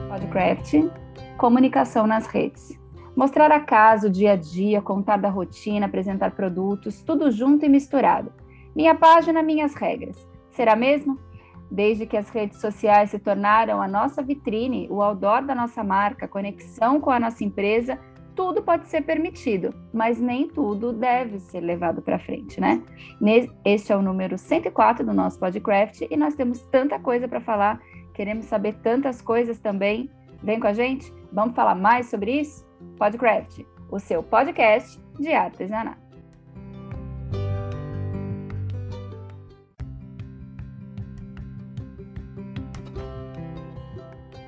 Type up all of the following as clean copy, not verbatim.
Podcraft, comunicação nas redes. Mostrar a casa, o dia a dia, contar da rotina, apresentar produtos, tudo junto e misturado. Minha página, minhas regras. Será mesmo? Desde que as redes sociais se tornaram a nossa vitrine, o outdoor da nossa marca, conexão com a nossa empresa, tudo pode ser permitido, mas nem tudo deve ser levado para frente, né? Este é o número 104 do nosso Podcraft e nós temos tanta coisa para falar, queremos saber tantas coisas também. Vem com a gente? Vamos falar mais sobre isso? Podcraft, o seu podcast de artesanato.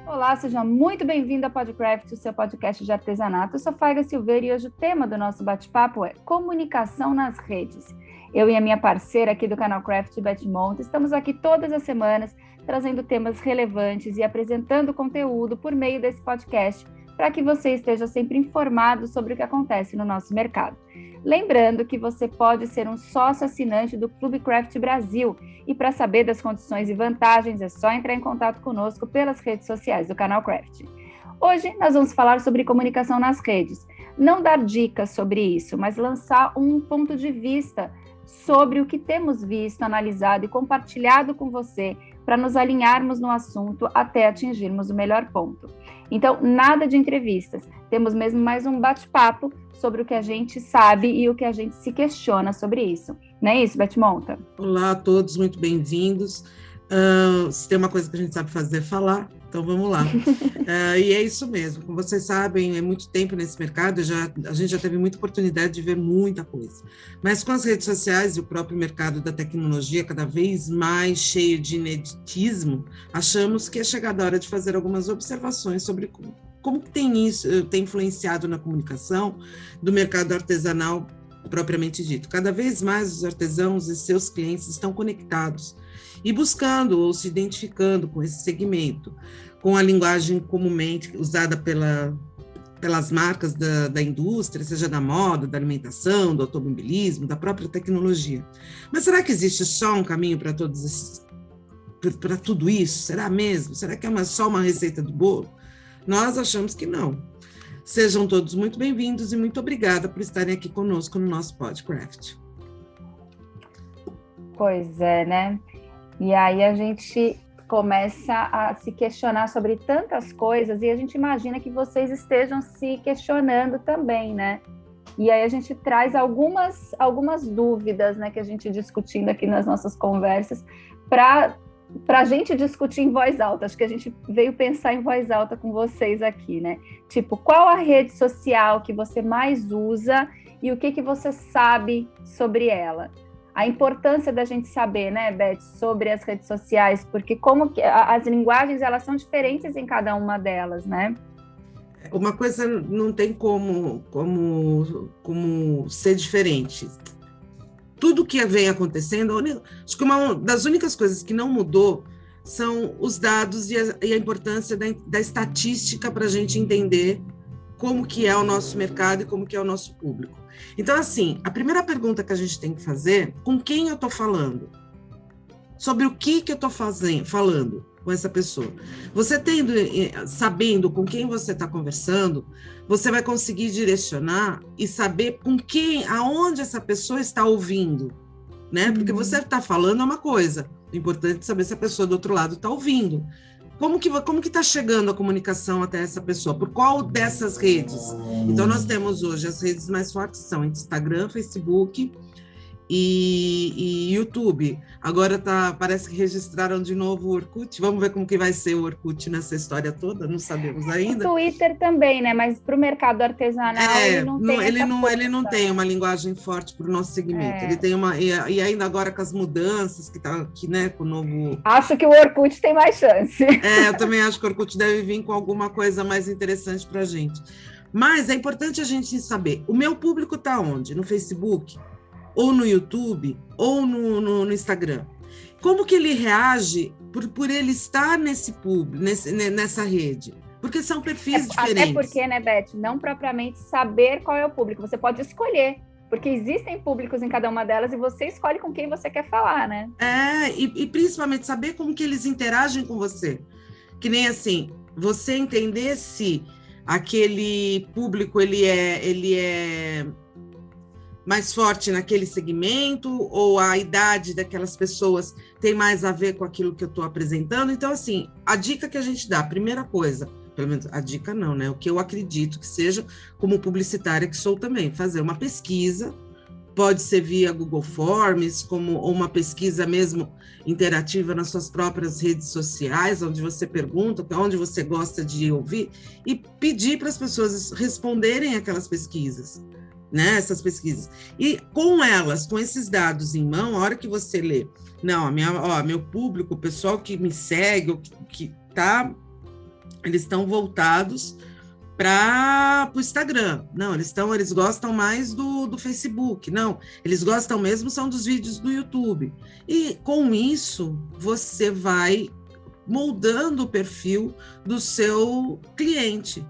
Olá, seja muito bem-vindo ao Podcraft, o seu podcast de artesanato. Eu sou Faiga Silveira e hoje o tema do nosso bate-papo é comunicação nas redes. Eu e a minha parceira aqui do canal Craft, Beth Monta, estamos aqui todas as semanas trazendo temas relevantes e apresentando conteúdo por meio desse podcast para que você esteja sempre informado sobre o que acontece no nosso mercado. Lembrando que você pode ser um sócio assinante do Clube Craft Brasil e para saber das condições e vantagens é só entrar em contato conosco pelas redes sociais do canal Craft. Hoje nós vamos falar sobre comunicação nas redes. Não dar dicas sobre isso, mas lançar um ponto de vista sobre o que temos visto, analisado e compartilhado com você para nos alinharmos no assunto até atingirmos o melhor ponto. Então, nada de entrevistas, temos mesmo mais um bate-papo sobre o que a gente sabe e o que a gente se questiona sobre isso. Não é isso, Beth Monta? Olá a todos, muito bem-vindos. Se tem uma coisa que a gente sabe fazer é falar, então vamos lá. E é isso mesmo, como vocês sabem, é muito tempo nesse mercado, a gente já teve muita oportunidade de ver muita coisa. Mas com as redes sociais e o próprio mercado da tecnologia cada vez mais cheio de ineditismo, achamos que é chegada a hora de fazer algumas observações sobre como tem influenciado na comunicação do mercado artesanal propriamente dito. Cada vez mais os artesãos e seus clientes estão conectados e buscando ou se identificando com esse segmento, com a linguagem comumente usada pelas marcas da indústria, seja da moda, da alimentação, do automobilismo, da própria tecnologia. Mas será que existe só um caminho para para tudo isso? Será mesmo? Será que é só uma receita do bolo? Nós achamos que não. Sejam todos muito bem-vindos e muito obrigada por estarem aqui conosco no nosso Podcraft. Pois é, né? E aí a gente começa a se questionar sobre tantas coisas e a gente imagina que vocês estejam se questionando também, né? E aí a gente traz algumas dúvidas, né, que a gente discutindo aqui nas nossas conversas para a gente discutir em voz alta. Acho que a gente veio pensar em voz alta com vocês aqui, né? Tipo, qual a rede social que você mais usa e o que você sabe sobre ela? A importância da gente saber, né, Beth, sobre as redes sociais, porque como que as linguagens, elas são diferentes em cada uma delas, né? Uma coisa não tem como ser diferente. Tudo que vem acontecendo, acho que uma das únicas coisas que não mudou são os dados e a importância da estatística para a gente entender como que é o nosso mercado e como que é o nosso público. Então, assim, a primeira pergunta que a gente tem que fazer, com quem eu estou falando? Sobre o que eu estou falando com essa pessoa? Você sabendo com quem você está conversando, você vai conseguir direcionar e saber aonde essa pessoa está ouvindo, né? Porque você está falando é uma coisa, o importante é saber se a pessoa do outro lado está ouvindo. Como que está chegando a comunicação até essa pessoa? Por qual dessas redes? Então, nós temos hoje as redes mais fortes, são Instagram, Facebook e YouTube. Agora parece que registraram de novo o Orkut. Vamos ver como que vai ser o Orkut nessa história toda, não sabemos ainda. O Twitter também, né? Mas para o mercado artesanal ele não tem uma linguagem forte para o nosso segmento. Ele tem e ainda agora com as mudanças que está aqui, né, com o novo. Acho que o Orkut tem mais chance. Eu também acho que o Orkut deve vir com alguma coisa mais interessante para a gente. Mas é importante a gente saber, o meu público está onde? No Facebook? Ou no YouTube, ou no Instagram. Como que ele reage por ele estar nessa rede? Porque são perfis diferentes. Até porque, né, Beth, não propriamente saber qual é o público, você pode escolher, porque existem públicos em cada uma delas e você escolhe com quem você quer falar, né? E principalmente saber como que eles interagem com você. que nem assim, você entender se aquele público ele é mais forte naquele segmento, ou a idade daquelas pessoas tem mais a ver com aquilo que eu estou apresentando. Então, assim, a dica que a gente dá, a primeira coisa, pelo menos a dica não, né? O que eu acredito que seja, como publicitária que sou também, fazer uma pesquisa, pode ser via Google Forms, ou uma pesquisa mesmo interativa nas suas próprias redes sociais, onde você pergunta onde você gosta de ouvir, e pedir para as pessoas responderem aquelas pesquisas. Né, essas pesquisas. E com elas, com esses dados em mão, a hora que você lê, não, meu público, o pessoal que me segue, eles estão voltados para o Instagram. Não, eles gostam mais do Facebook. Não, eles gostam mesmo são dos vídeos do YouTube. E com isso, você vai moldando o perfil do seu cliente.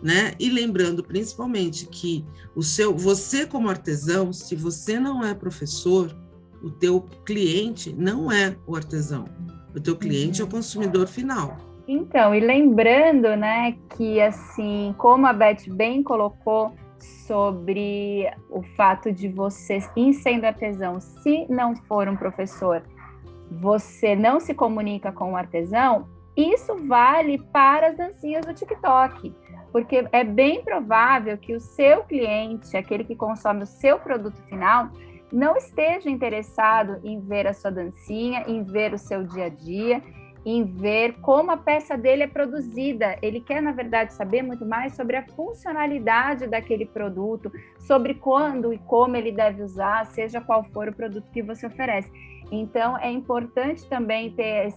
Né? E lembrando principalmente que você como artesão, se você não é professor, o teu cliente não é o artesão, o teu cliente é o consumidor final. Então, e lembrando, né, que assim, como a Beth bem colocou sobre o fato de você, em sendo artesão, se não for um professor, você não se comunica com o artesão, isso vale para as dancinhas do TikTok. Porque é bem provável que o seu cliente, aquele que consome o seu produto final, não esteja interessado em ver a sua dancinha, em ver o seu dia a dia, em ver como a peça dele é produzida. Ele quer, na verdade, saber muito mais sobre a funcionalidade daquele produto, sobre quando e como ele deve usar, seja qual for o produto que você oferece. Então, é importante também ter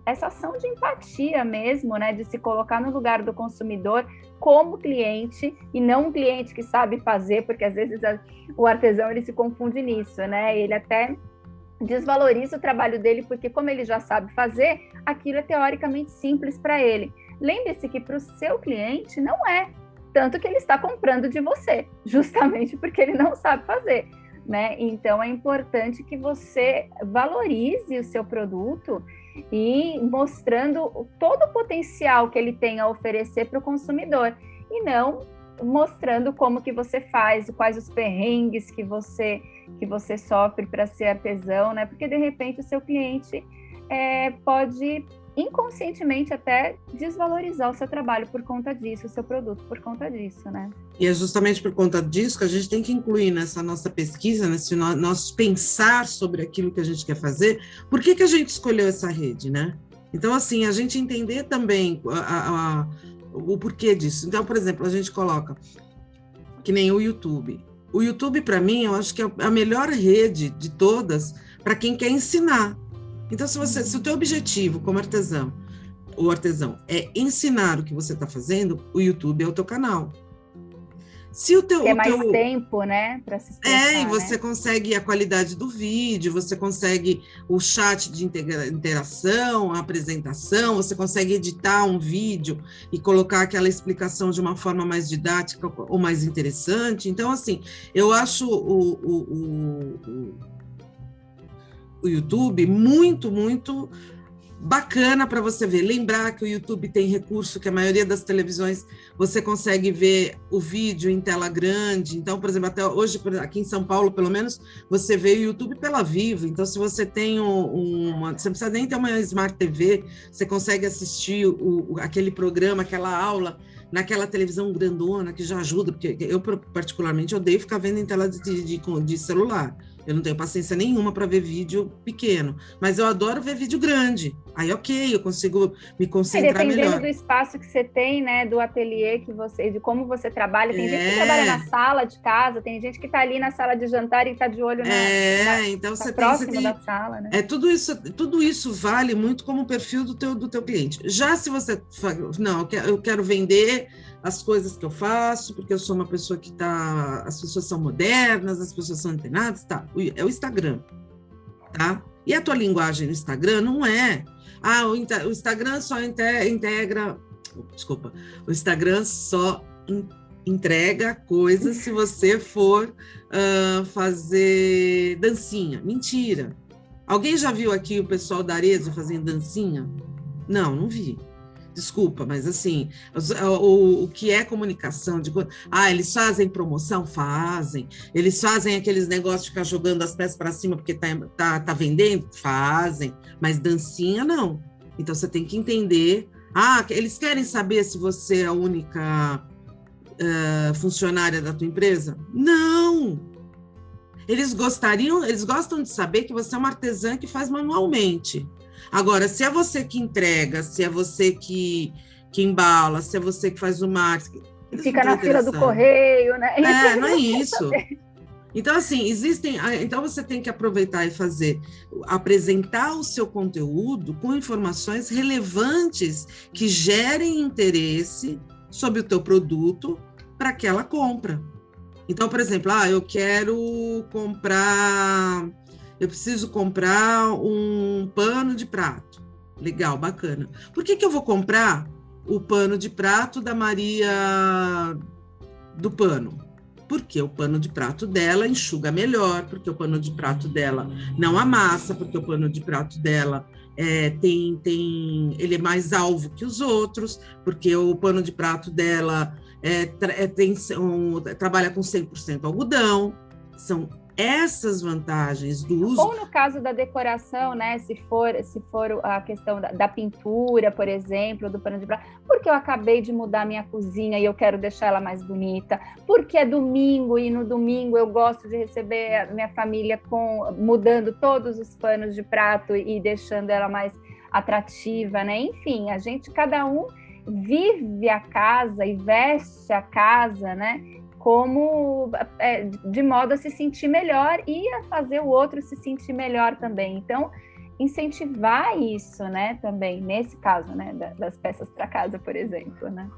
essa ação de empatia mesmo, né? De se colocar no lugar do consumidor como cliente, e não um cliente que sabe fazer, porque às vezes o artesão ele se confunde nisso, né? Ele até desvaloriza o trabalho dele, porque como ele já sabe fazer, aquilo é teoricamente simples para ele. Lembre-se que para o seu cliente não é, tanto que ele está comprando de você, justamente porque ele não sabe fazer. Né? Então, é importante que você valorize o seu produto e mostrando todo o potencial que ele tem a oferecer para o consumidor, e não mostrando como que você faz, quais os perrengues que você sofre para ser artesão, né? Porque, de repente, o seu cliente pode inconscientemente até desvalorizar o seu trabalho por conta disso, o seu produto por conta disso, né? E é justamente por conta disso que a gente tem que incluir nessa nossa pesquisa, nesse nosso pensar sobre aquilo que a gente quer fazer, por que a gente escolheu essa rede, né? Então, assim, a gente entender também o porquê disso. Então, por exemplo, a gente coloca que nem o YouTube. O YouTube, para mim, eu acho que é a melhor rede de todas para quem quer ensinar. Então, se o teu objetivo como artesão é ensinar o que você está fazendo, o YouTube é o teu canal. Se o teu, tem mais tempo, né, para se expressar, e você consegue a qualidade do vídeo, você consegue o chat de interação, a apresentação, você consegue editar um vídeo e colocar aquela explicação de uma forma mais didática ou mais interessante. Então, assim, eu acho o YouTube muito, muito bacana para você ver. Lembrar que o YouTube tem recurso que a maioria das televisões você consegue ver o vídeo em tela grande. Então, por exemplo, até hoje, aqui em São Paulo, pelo menos, você vê o YouTube pela Vivo. Então, se você tem você não precisa nem ter uma Smart TV, você consegue assistir aquele programa, aquela aula, naquela televisão grandona, que já ajuda, porque eu, particularmente, odeio ficar vendo em tela de celular. Eu não tenho paciência nenhuma para ver vídeo pequeno, mas eu adoro ver vídeo grande. Aí, ok, eu consigo me concentrar melhor. Dependendo do espaço que você tem, né, do ateliê de como você trabalha. Tem gente que trabalha na sala de casa, tem gente que está ali na sala de jantar e está de olho então você próximo tem, da sala, né? Tudo isso vale muito como perfil do teu cliente. Já se você não, eu quero vender as coisas que eu faço, porque eu sou uma pessoa que as pessoas são modernas, as pessoas são antenadas, tá? É o Instagram, tá? E a tua linguagem no Instagram não é... o Instagram só integra... Desculpa. O Instagram só entrega coisas se você for fazer dancinha. Mentira. Alguém já viu aqui o pessoal da Arezzo fazendo dancinha? Não vi. Desculpa, mas assim, o que é comunicação? Eles fazem promoção? Fazem. Eles fazem aqueles negócios de ficar jogando as peças para cima porque tá vendendo? Fazem. Mas dancinha, não. Então, você tem que entender... eles querem saber se você é a única funcionária da tua empresa? Não! Eles gostam de saber que você é uma artesã que faz manualmente. Agora, se é você que entrega, se é você que embala, se é você que faz o marketing... Fica na fila do correio, né? Não é isso. Então, assim, então você tem que aproveitar e apresentar o seu conteúdo com informações relevantes que gerem interesse sobre o teu produto para aquela compra. Então, por exemplo, eu preciso comprar um pano de prato. Legal, bacana. Por que eu vou comprar o pano de prato da Maria do Pano? Porque o pano de prato dela enxuga melhor, porque o pano de prato dela não amassa, porque o pano de prato dela ele é mais alvo que os outros, porque o pano de prato dela trabalha com 100% algodão. São essas vantagens do uso. Ou no caso da decoração, né? Se for a questão da pintura, por exemplo, do pano de prato, porque eu acabei de mudar minha cozinha e eu quero deixar ela mais bonita, porque é domingo e no domingo eu gosto de receber a minha família mudando todos os panos de prato e deixando ela mais atrativa, né? Enfim, cada um vive a casa e veste a casa, né? De modo a se sentir melhor e a fazer o outro se sentir melhor também. Então, incentivar isso, né, também, nesse caso, né, das peças para casa, por exemplo, né?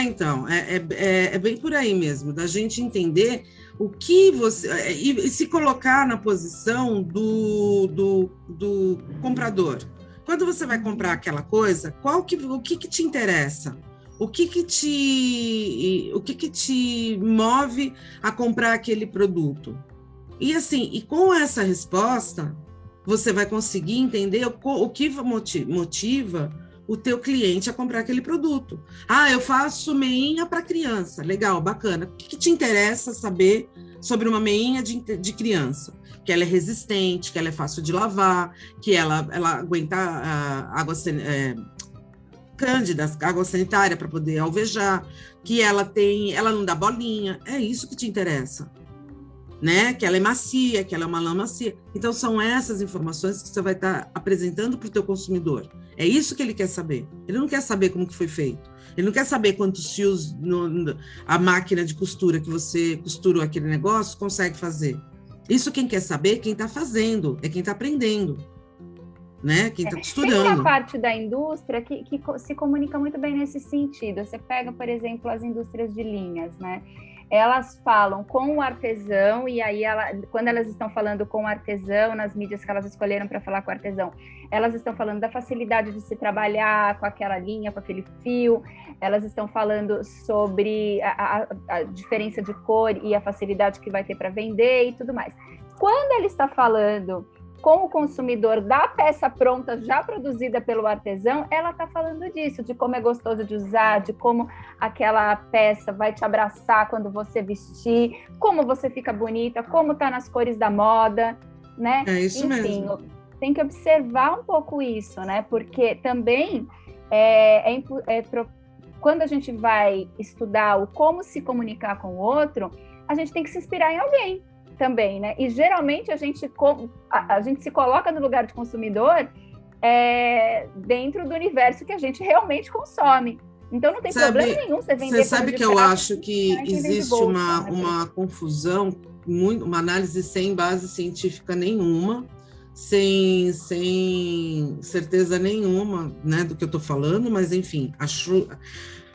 Então, é bem por aí mesmo, da gente entender o que você... E se colocar na posição do comprador. Quando você vai comprar aquela coisa, o que te interessa? O que te move a comprar aquele produto? E assim, e com essa resposta, você vai conseguir entender o que motiva o teu cliente a comprar aquele produto. Eu faço meinha para criança. Legal, bacana. O que te interessa saber sobre uma meinha de criança? Que ela é resistente, que ela é fácil de lavar, que ela aguenta água cândida, água sanitária para poder alvejar, que ela não dá bolinha. É isso que te interessa, né? Que ela é macia, que ela é uma lã macia. Então, são essas informações que você vai estar apresentando para o teu consumidor. É isso que ele quer saber. Ele não quer saber como que foi feito. Ele não quer saber quantos fios a máquina de costura que você costurou aquele negócio consegue fazer. Isso quem quer saber, quem está fazendo, é quem está aprendendo. Né? Quem está costurando. Tem uma parte da indústria que se comunica muito bem nesse sentido. Você pega, por exemplo, as indústrias de linhas, né? Elas falam com o artesão, e aí quando elas estão falando com o artesão, nas mídias que elas escolheram para falar com o artesão, elas estão falando da facilidade de se trabalhar com aquela linha, com aquele fio, elas estão falando sobre a diferença de cor e a facilidade que vai ter para vender e tudo mais. Quando ele está falando com o consumidor da peça pronta, já produzida pelo artesão, ela está falando disso, de como é gostoso de usar, de como aquela peça vai te abraçar quando você vestir, como você fica bonita, como está nas cores da moda, né? É isso mesmo. Tem que observar um pouco isso, né? Porque também quando a gente vai estudar o como se comunicar com o outro, a gente tem que se inspirar em alguém também, né? E geralmente a gente se coloca no lugar de consumidor dentro do universo que a gente realmente consome. Então não tem problema nenhum você vender. Você sabe que eu acho que existe uma confusão, uma análise sem base científica nenhuma, sem certeza nenhuma, né, do que eu estou falando, mas enfim,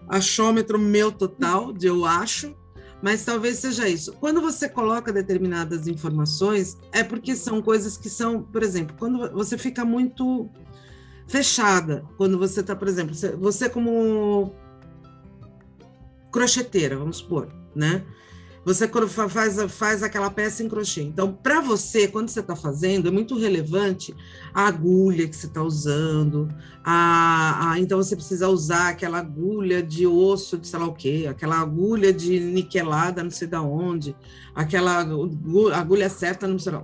achômetro meu total de eu acho. Mas talvez seja isso. Quando você coloca determinadas informações, é porque são coisas que são, por exemplo, quando você fica muito fechada, quando você está, por exemplo, você como crocheteira, vamos supor, né? Você faz aquela peça em crochê. Então, para você, quando você está fazendo, é muito relevante a agulha que você está usando. Então, você precisa usar aquela agulha de osso de sei lá o quê, aquela agulha de niquelada, não sei de onde, aquela agulha certa, não sei lá.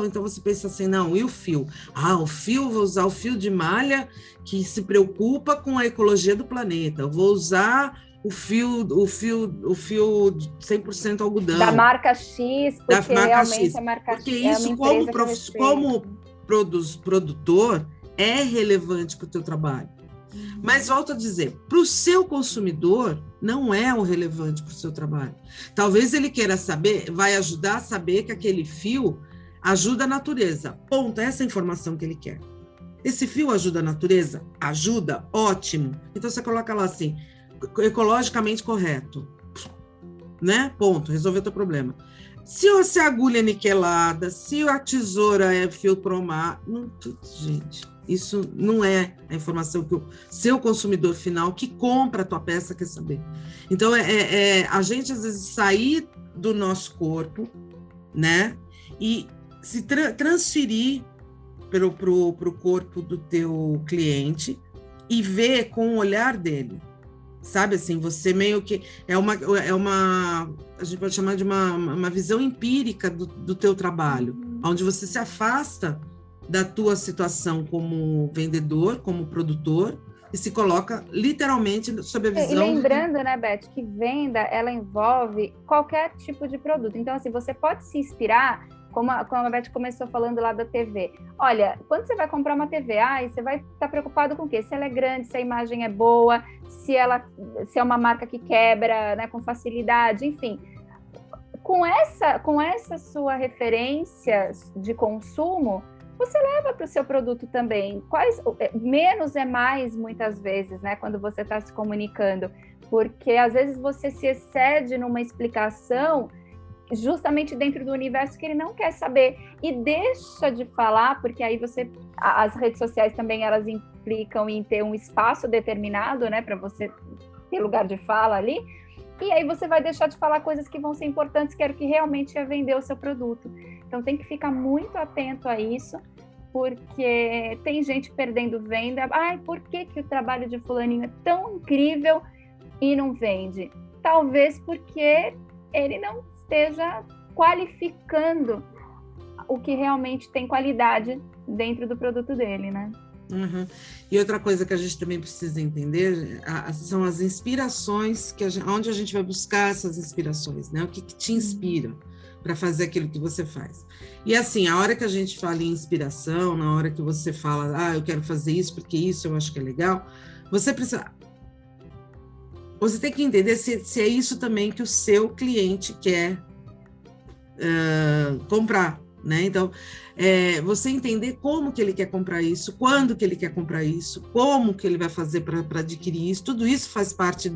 Então, você pensa assim, não, e o fio? O fio, vou usar o fio de malha que se preocupa com a ecologia do planeta. Eu vou usar o fio 100% algodão. Da marca X, porque realmente a marca porque X é isso, uma empresa como produtor, é relevante para o teu trabalho. Mas, volto a dizer, para o seu consumidor, não é o relevante para o seu trabalho. Talvez ele queira saber, vai ajudar a saber que aquele fio ajuda a natureza. Ponto, essa é a informação que ele quer. Esse fio ajuda a natureza? Ajuda? Ótimo. Então, você coloca lá assim, ecologicamente correto, né? Ponto, resolveu o teu problema. Se a agulha é niquelada, se a tesoura é fio cromar, gente, isso não é a informação que o seu consumidor final que compra a tua peça quer saber. Então, a gente às vezes sair do nosso corpo, né? E se transferir para o corpo do teu cliente e ver com o olhar dele. Sabe, assim, você meio que a gente pode chamar de uma visão empírica do teu trabalho, onde você se afasta da tua situação como vendedor, como produtor, e se coloca literalmente sob a visão... E lembrando, né, Beth, que venda, ela envolve qualquer tipo de produto. Então, assim, você pode se inspirar, como a Beth começou falando lá da TV. Olha, quando você vai comprar uma TV, você vai estar preocupado com o quê? Se ela é grande, se a imagem é boa, se é uma marca que quebra, né, com facilidade, enfim. Com essa sua referência de consumo, você leva para o seu produto também. Menos é mais, muitas vezes, né, quando você está se comunicando, porque às vezes você se excede numa explicação justamente dentro do universo que ele não quer saber e deixa de falar, porque aí as redes sociais também, elas implicam em ter um espaço determinado, né, para você ter lugar de fala ali, e aí você vai deixar de falar coisas que vão ser importantes, que era o que realmente ia vender o seu produto. Então tem que ficar muito atento a isso, porque tem gente perdendo venda. Por que o trabalho de fulaninho é tão incrível e não vende? Talvez porque ele não esteja qualificando o que realmente tem qualidade dentro do produto dele, né? Uhum. E outra coisa que a gente também precisa entender são as inspirações, onde a gente vai buscar essas inspirações, né? O que te inspira para fazer aquilo que você faz. E assim, a hora que a gente fala em inspiração, na hora que você fala, eu quero fazer isso porque isso eu acho que é legal, você tem que entender se é isso também que o seu cliente quer comprar, né? Então, você entender como que ele quer comprar isso, quando que ele quer comprar isso, como que ele vai fazer para adquirir isso, tudo isso faz parte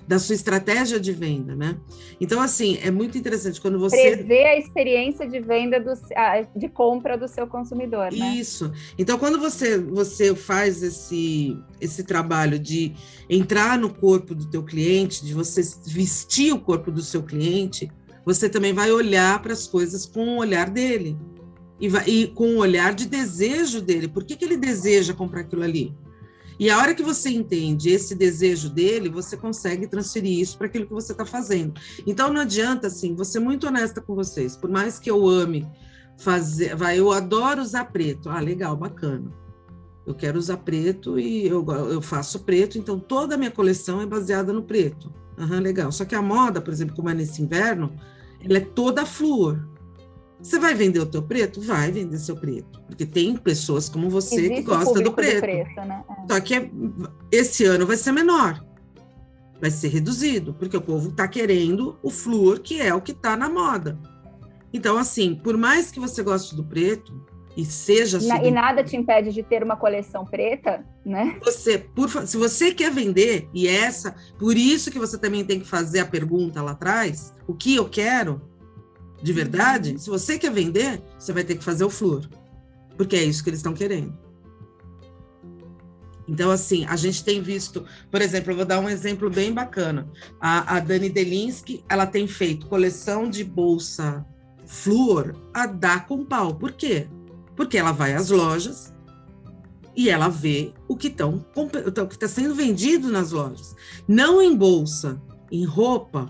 da sua estratégia de venda, né? Então, assim, é muito interessante quando você... Prever a experiência de venda, de compra do seu consumidor, né? Isso. Então, quando você faz esse trabalho de entrar no corpo do teu cliente, de você vestir o corpo do seu cliente, você também vai olhar para as coisas com o olhar dele e com o olhar de desejo dele. Por que ele deseja comprar aquilo ali? E a hora que você entende esse desejo dele, você consegue transferir isso para aquilo que você está fazendo. Então, não adianta, assim, vou ser muito honesta com vocês, por mais que eu ame eu adoro usar preto. Legal, bacana. Eu quero usar preto e eu faço preto, então toda a minha coleção é baseada no preto. Legal. Só que a moda, por exemplo, como é nesse inverno, ela é toda flúor. Você vai vender o teu preto? Vai vender seu preto. Porque tem pessoas como você que gostam do preto. Né? Só que esse ano vai ser menor. Vai ser reduzido, porque o povo está querendo o flúor, que é o que está na moda. Então, assim, por mais que você goste do preto, e seja... E nada te impede de ter uma coleção preta, né? Se você quer vender, por isso que você também tem que fazer a pergunta lá atrás, o que eu quero, de verdade, se você quer vender, você vai ter que fazer o flúor, porque é isso que eles estão querendo. Então, assim, a gente tem visto, por exemplo, eu vou dar um exemplo bem bacana. A Dani Delinsky, ela tem feito coleção de bolsa flúor a dar com pau. Por quê? Porque ela vai às lojas e ela vê o que está sendo vendido nas lojas. Não em bolsa, em roupa.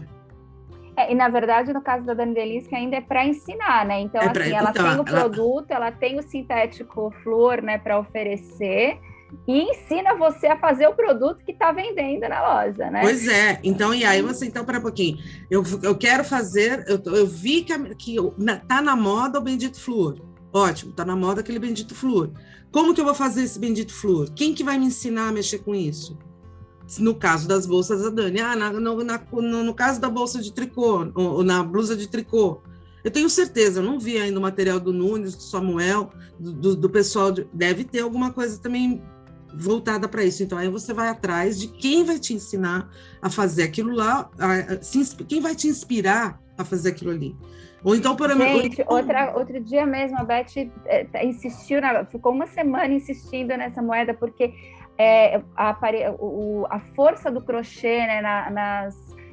E na verdade, no caso da Dani Delinsky, ainda é para ensinar, né? Então, assim, ela tem o produto, ela tem o sintético flúor, né, para oferecer, e ensina você a fazer o produto que está vendendo na loja, né? Pois é. Então, e aí você, então, para um pouquinho. Eu quero fazer, eu vi que tá na moda o bendito flúor. Ótimo, tá na moda aquele bendito flúor. Como que eu vou fazer esse bendito flúor? Quem que vai me ensinar a mexer com isso? No caso das bolsas da Dani. No caso da bolsa de tricô, ou na blusa de tricô. Eu tenho certeza, eu não vi ainda o material do Nunes, do Samuel, do pessoal. Deve ter alguma coisa também voltada para isso. Então, aí você vai atrás de quem vai te ensinar a fazer aquilo lá, quem vai te inspirar a fazer aquilo ali. Ou então, Gente, outro dia mesmo, a Beth insistiu, ficou uma semana insistindo nessa moeda, porque a força do crochê, né,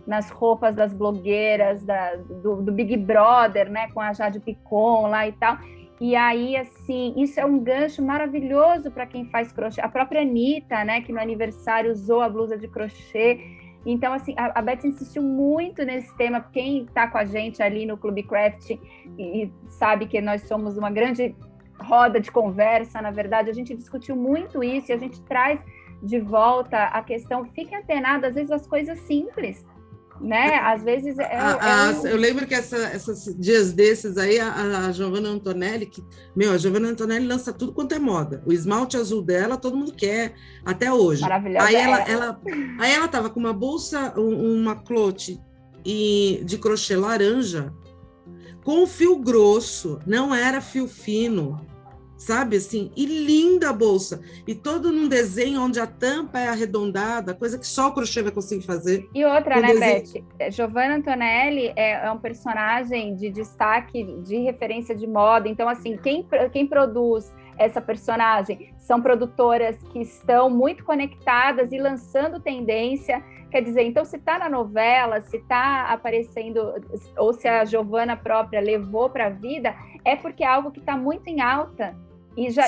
nas roupas das blogueiras, do Big Brother, né, com a Jade Picon lá e tal. E aí, assim, isso é um gancho maravilhoso para quem faz crochê. A própria Anitta, né, que no aniversário usou a blusa de crochê. Então, assim, a Beth insistiu muito nesse tema. Quem está com a gente ali no Clube Craft e sabe que nós somos uma grande roda de conversa, na verdade, a gente discutiu muito isso e a gente traz de volta a questão, fique antenado, às vezes as coisas simples, né? Às vezes eu lembro que esses dias desses aí, a Giovanna Antonelli, a Giovanna Antonelli lança tudo quanto é moda. O esmalte azul dela, todo mundo quer, até hoje. Maravilhosa. Aí ela tava com uma bolsa, uma clote de crochê laranja, com fio grosso, não era fio fino, sabe, assim, e linda a bolsa, e todo num desenho onde a tampa é arredondada, coisa que só o crochê vai conseguir fazer. E outra, né, Beth? Giovanna Antonelli é um personagem de destaque, de referência de moda, então, assim, quem produz essa personagem são produtoras que estão muito conectadas e lançando tendência. Quer dizer, então, se está na novela, se está aparecendo, ou se a Giovanna própria levou para a vida, é porque é algo que está muito em alta e já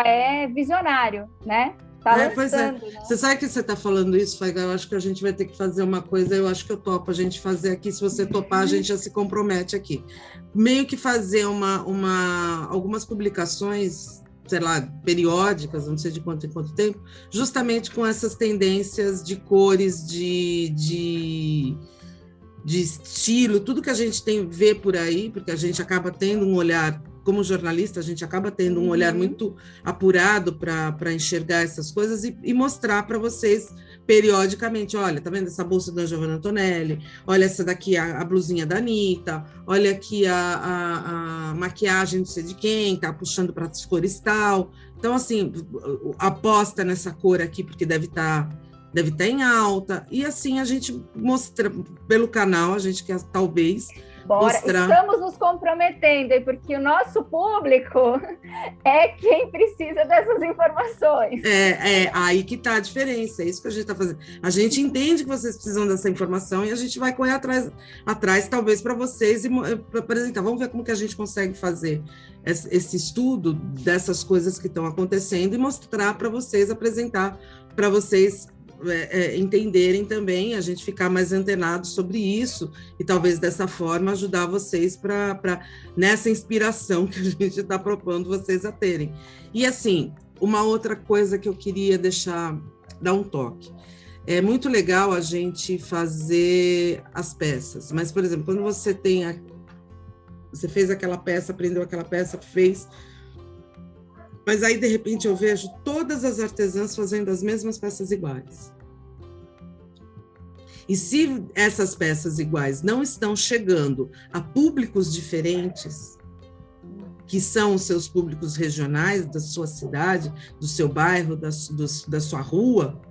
é visionário, né? Tá lançando, pois é. Né? Você sabe que você está falando isso, Faiga? Eu acho que a gente vai ter que fazer uma coisa, eu acho que eu topo a gente fazer aqui, se você topar, a gente já se compromete aqui. Meio que fazer algumas publicações, sei lá, periódicas, não sei de quanto em quanto tempo, justamente com essas tendências de cores, de estilo, tudo que a gente vê por aí, porque a gente acaba tendo um olhar, como jornalista, a gente acaba tendo um olhar muito apurado para enxergar essas coisas e mostrar para vocês periodicamente, olha, tá vendo essa bolsa da Giovanna Antonelli, olha essa daqui, a blusinha da Anitta, olha aqui a maquiagem não sei de quem, tá puxando para as cores tal. Então, assim, aposta nessa cor aqui, porque deve estar em alta, e assim a gente mostra, pelo canal, a gente quer talvez mostrar. Estamos nos comprometendo, porque o nosso público é quem precisa dessas informações. Aí que está a diferença, é isso que a gente está fazendo. A gente entende que vocês precisam dessa informação e a gente vai correr atrás talvez para vocês e para apresentar. Vamos ver como que a gente consegue fazer esse estudo dessas coisas que estão acontecendo e mostrar para vocês, apresentar para vocês entenderem também, a gente ficar mais antenado sobre isso e talvez dessa forma ajudar vocês nessa inspiração que a gente está propondo vocês a terem. E assim, uma outra coisa que eu queria dar um toque. É muito legal a gente fazer as peças, mas, por exemplo, quando você fez aquela peça, aprendeu aquela peça, fez, mas aí, de repente, eu vejo todas as artesãs fazendo as mesmas peças iguais. E se essas peças iguais não estão chegando a públicos diferentes, que são os seus públicos regionais, da sua cidade, do seu bairro, da sua rua,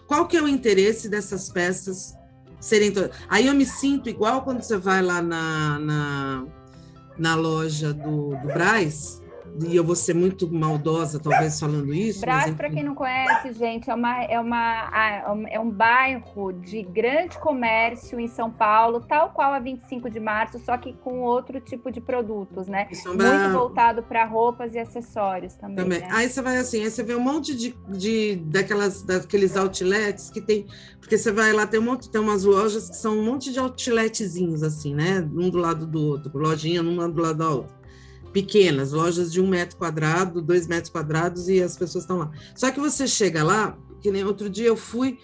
qual que é o interesse dessas peças serem... Aí eu me sinto igual quando você vai lá na loja do Brás, e eu vou ser muito maldosa, talvez, falando isso. Brás, para quem não conhece, gente, é um bairro de grande comércio em São Paulo, tal qual a 25 de março, só que com outro tipo de produtos, né? Muito voltado para roupas e acessórios também. Né? Aí você vai assim, aí você vê um monte daqueles outlets que tem, porque você vai lá, tem umas lojas que são um monte de outletzinhos, assim, né? Um do lado do outro, lojinha, uma do lado da outra. Pequenas, lojas de 1 metro quadrado, 2 metros quadrados, e as pessoas estão lá. Só que você chega lá, que nem outro dia eu fui,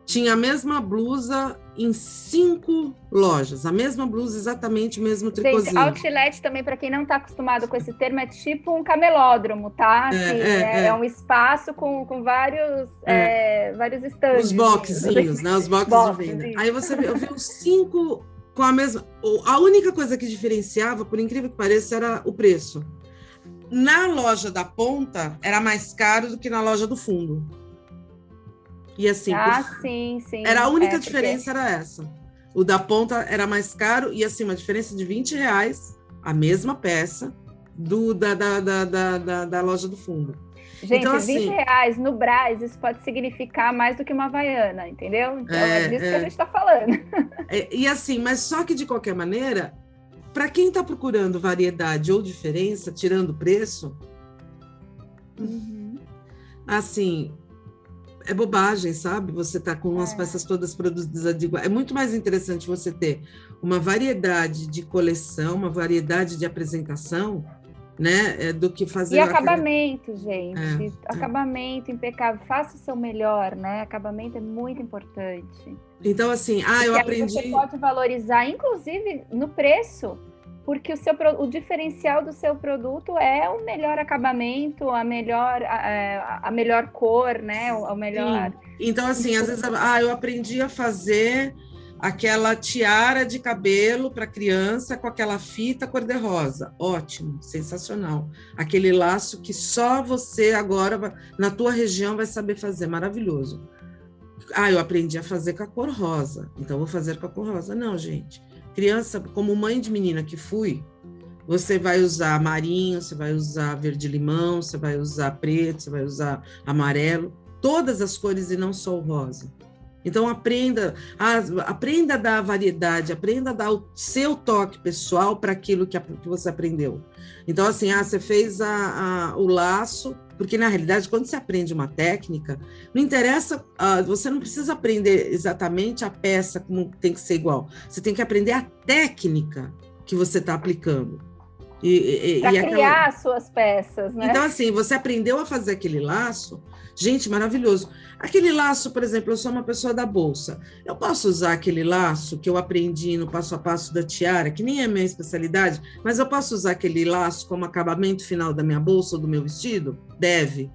tinha a mesma blusa em 5 lojas, a mesma blusa, exatamente o mesmo tricôzinho. Gente, outlet também, para quem não está acostumado com esse termo, é tipo um camelódromo, tá? Assim, é um espaço com vários estandes. Os boxzinhos, né? Os boxes de venda. Aí eu vi os 5 com a mesma... A única coisa que diferenciava, por incrível que pareça, era o preço. Na loja da ponta, era mais caro do que na loja do fundo. E assim, sim. Era a única diferença, era essa. O da ponta era mais caro, e assim, uma diferença de R$20, a mesma peça, da loja do fundo. Gente, então, assim, R$20 no Brás, isso pode significar mais do que uma Havaiana, entendeu? Então é disso que a gente está falando. E assim, mas só que de qualquer maneira, para quem está procurando variedade ou diferença, tirando o preço, assim, é bobagem, sabe? Você tá com as peças todas produzidas de igual. É muito mais interessante você ter uma variedade de coleção, uma variedade de apresentação, né? Do que fazer... E acabamento, gente. Acabamento impecável. Faça o seu melhor, né? Acabamento é muito importante. Então, assim, eu aprendi... Você pode valorizar, inclusive, no preço, porque o diferencial do seu produto é o melhor acabamento, a melhor cor, né? O melhor... Sim. Então, assim, às vezes, eu aprendi a fazer aquela tiara de cabelo para criança com aquela fita cor-de-rosa. Ótimo, sensacional. Aquele laço que só você agora, na tua região, vai saber fazer. Maravilhoso. Eu aprendi a fazer com a cor rosa, então vou fazer com a cor rosa. Não, gente. Criança, como mãe de menina que fui, você vai usar marinho, você vai usar verde-limão, você vai usar preto, você vai usar amarelo, todas as cores e não só o rosa. Então, aprenda a dar variedade, aprenda a dar o seu toque pessoal para aquilo que você aprendeu. Então, assim, você fez o laço, porque, na realidade, quando você aprende uma técnica, não interessa, você não precisa aprender exatamente a peça como tem que ser igual. Você tem que aprender a técnica que você está aplicando. Para criar as suas peças, né? Então, assim, você aprendeu a fazer aquele laço, gente, maravilhoso. Aquele laço, por exemplo, eu sou uma pessoa da bolsa. Eu posso usar aquele laço que eu aprendi no passo a passo da tiara, que nem é minha especialidade, mas eu posso usar aquele laço como acabamento final da minha bolsa ou do meu vestido? Deve.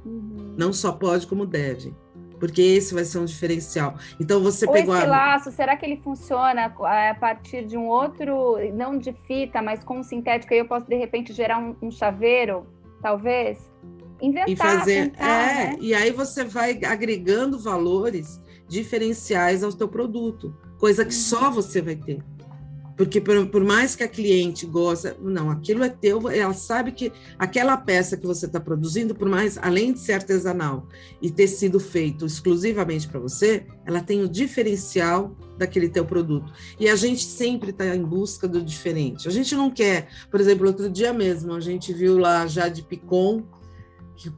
Não só pode, como deve. Porque esse vai ser um diferencial. Então, você pegou... Esse laço, será que ele funciona a partir de um outro, não de fita, mas com sintético, aí eu posso, de repente, gerar um chaveiro, talvez? Inventar, e fazer, né? E aí você vai agregando valores diferenciais ao teu produto, coisa que só você vai ter. Porque por mais que a cliente goste, não, aquilo é teu, ela sabe que aquela peça que você está produzindo, por mais, além de ser artesanal e ter sido feito exclusivamente para você, ela tem o diferencial daquele teu produto. E a gente sempre está em busca do diferente. A gente não quer, por exemplo, outro dia mesmo, a gente viu lá a Jade Picon,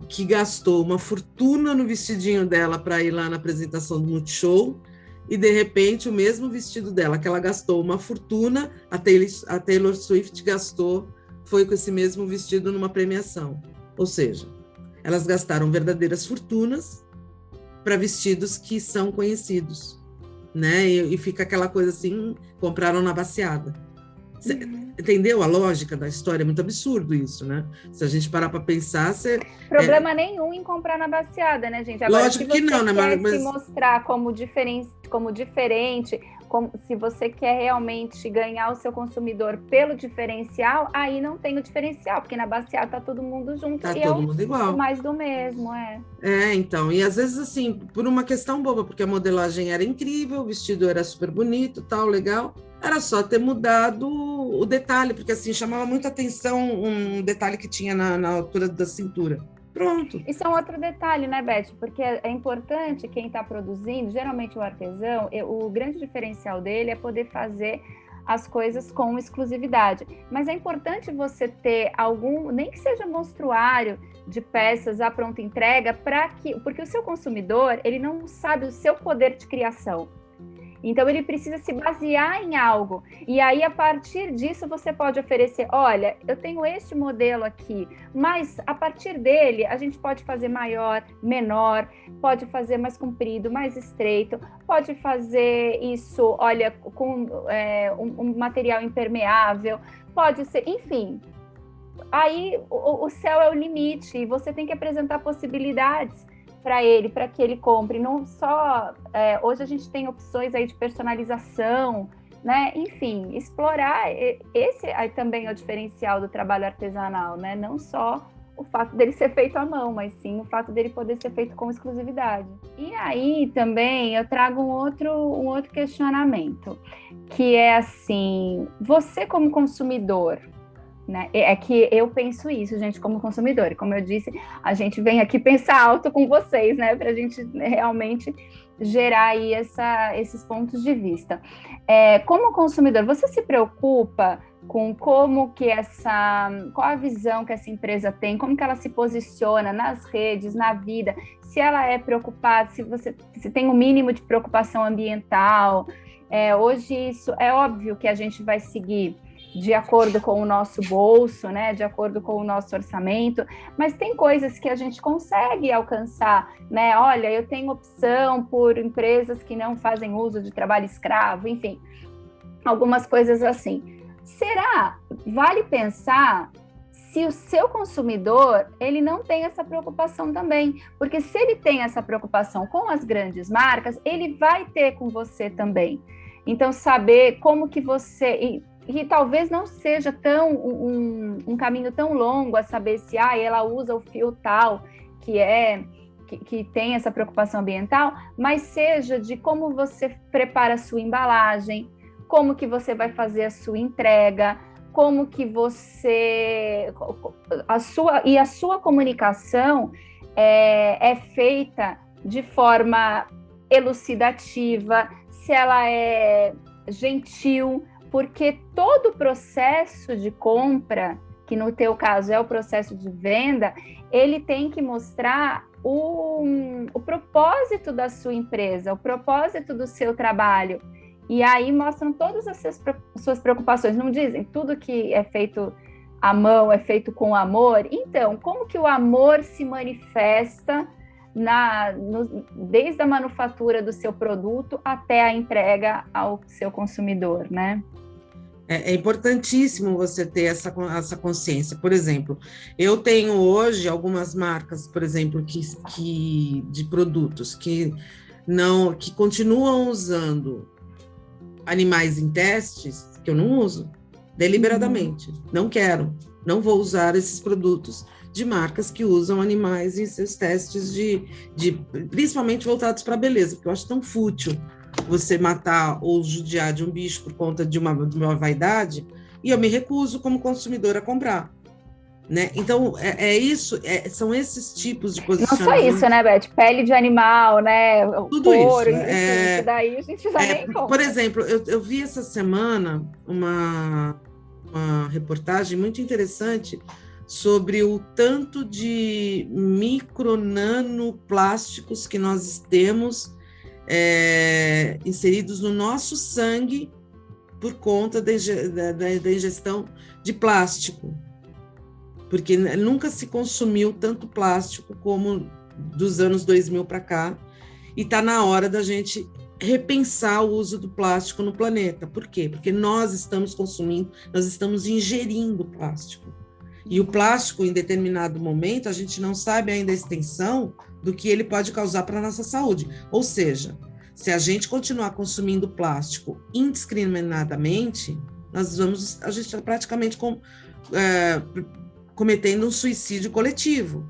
que gastou uma fortuna no vestidinho dela para ir lá na apresentação do Multishow, e de repente o mesmo vestido dela, que ela gastou uma fortuna, a Taylor Swift foi com esse mesmo vestido numa premiação. Ou seja, elas gastaram verdadeiras fortunas para vestidos que são conhecidos, né? E fica aquela coisa assim, compraram na baciada. Entendeu a lógica da história? É muito absurdo isso, né? Se a gente parar para pensar... Problema nenhum em comprar na baciada, né, gente? Agora, lógico que não, né? Mas se mostrar como diferente, se você quer realmente ganhar o seu consumidor pelo diferencial, aí não tem o diferencial, porque na baciada tá todo mundo junto. Tá todo mundo igual. Mais do mesmo, então, e às vezes assim, por uma questão boba, porque a modelagem era incrível, o vestido era super bonito, tal, legal, era só ter mudado o detalhe, porque assim, chamava muita atenção um detalhe que tinha na altura da cintura. Pronto. Isso é um outro detalhe, né, Beth? Porque é importante quem está produzindo, geralmente o artesão, o grande diferencial dele é poder fazer as coisas com exclusividade. Mas é importante você ter algum, nem que seja monstruário, de peças à pronta entrega, porque o seu consumidor, ele não sabe o seu poder de criação. Então, ele precisa se basear em algo. E aí, a partir disso, você pode oferecer, olha, eu tenho este modelo aqui, mas a partir dele, a gente pode fazer maior, menor, pode fazer mais comprido, mais estreito, pode fazer isso, olha, com um material impermeável, pode ser, enfim. Aí, o céu é o limite, e você tem que apresentar possibilidades para ele, para que ele compre, não só, hoje a gente tem opções aí de personalização, né, enfim, explorar, esse aí também é o diferencial do trabalho artesanal, né, não só o fato dele ser feito à mão, mas sim o fato dele poder ser feito com exclusividade. E aí também eu trago um outro questionamento, que é assim, você como consumidor, né? É que eu penso isso, gente, como consumidor. E como eu disse, a gente vem aqui pensar alto com vocês, né? Para a gente realmente gerar aí esses pontos de vista. Como consumidor, você se preocupa com como que qual a visão que essa empresa tem, como que ela se posiciona nas redes, na vida, se ela é preocupada, se tem um mínimo de preocupação ambiental. Hoje isso é óbvio que a gente vai seguir de acordo com o nosso bolso, né, de acordo com o nosso orçamento, mas tem coisas que a gente consegue alcançar, né, olha, eu tenho opção por empresas que não fazem uso de trabalho escravo, enfim, algumas coisas assim. Vale pensar se o seu consumidor, ele não tem essa preocupação também, porque se ele tem essa preocupação com as grandes marcas, ele vai ter com você também. Então, saber como que você... E talvez não seja um caminho tão longo a saber se ela usa o fio tal, que tem essa preocupação ambiental, mas seja de como você prepara a sua embalagem, como que você vai fazer a sua entrega, como que a sua comunicação é feita de forma elucidativa, se ela é gentil, porque todo o processo de compra, que no teu caso é o processo de venda, ele tem que mostrar o propósito da sua empresa, o propósito do seu trabalho. E aí mostram todas as suas preocupações. Não dizem tudo que é feito à mão é feito com amor? Então, como que o amor se manifesta desde a manufatura do seu produto até a entrega ao seu consumidor, né? É importantíssimo você ter essa consciência. Por exemplo, eu tenho hoje algumas marcas, por exemplo, de produtos que continuam usando animais em testes, que eu não uso, deliberadamente. Não quero, não vou usar esses produtos de marcas que usam animais em seus testes principalmente voltados para a beleza, porque eu acho tão fútil você matar ou judiar de um bicho por conta de uma vaidade, e eu me recuso como consumidor a comprar, né? Então, são esses tipos de posicionamento. Não só isso, né, Beth? Pele de animal, né? Tudo couro, isso. Isso daí a gente já nem compra. Por exemplo, eu vi essa semana uma reportagem muito interessante sobre o tanto de nanoplásticos que nós temos inseridos no nosso sangue por conta da ingestão de plástico, porque nunca se consumiu tanto plástico como dos anos 2000 para cá, e está na hora da gente repensar o uso do plástico no planeta. Por quê? Porque nós estamos consumindo, nós estamos ingerindo plástico. E o plástico, em determinado momento, a gente não sabe ainda a extensão do que ele pode causar para a nossa saúde. Ou seja, se a gente continuar consumindo plástico indiscriminadamente, a gente está praticamente cometendo um suicídio coletivo,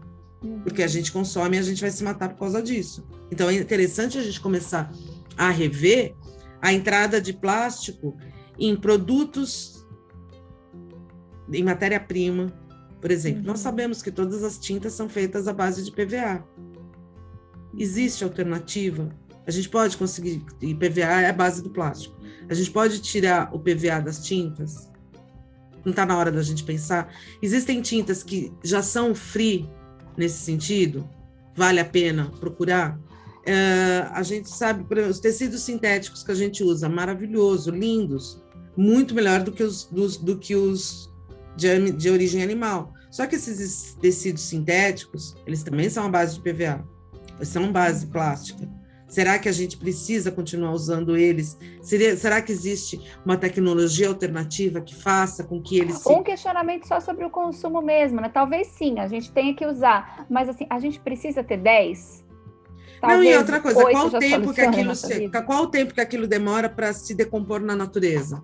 porque a gente consome e a gente vai se matar por causa disso. Então, é interessante a gente começar a rever a entrada de plástico em produtos em matéria-prima. Por exemplo, nós sabemos que todas as tintas são feitas à base de PVA. Existe alternativa? A gente pode conseguir, e PVA é a base do plástico. A gente pode tirar o PVA das tintas? Não está na hora da gente pensar? Existem tintas que já são free nesse sentido? Vale a pena procurar? A gente sabe, por exemplo, os tecidos sintéticos que a gente usa, maravilhoso, lindos, muito melhor do que os de origem animal. Só que esses tecidos sintéticos, eles também são a base de PVA, eles são base plástica. Será que a gente precisa continuar usando eles? Será que existe uma tecnologia alternativa que faça com que eles... Um questionamento só sobre o consumo mesmo, né? Talvez sim, a gente tenha que usar, mas assim, a gente precisa ter 10? Não, e outra coisa, qual o tempo que aquilo demora para se decompor na natureza?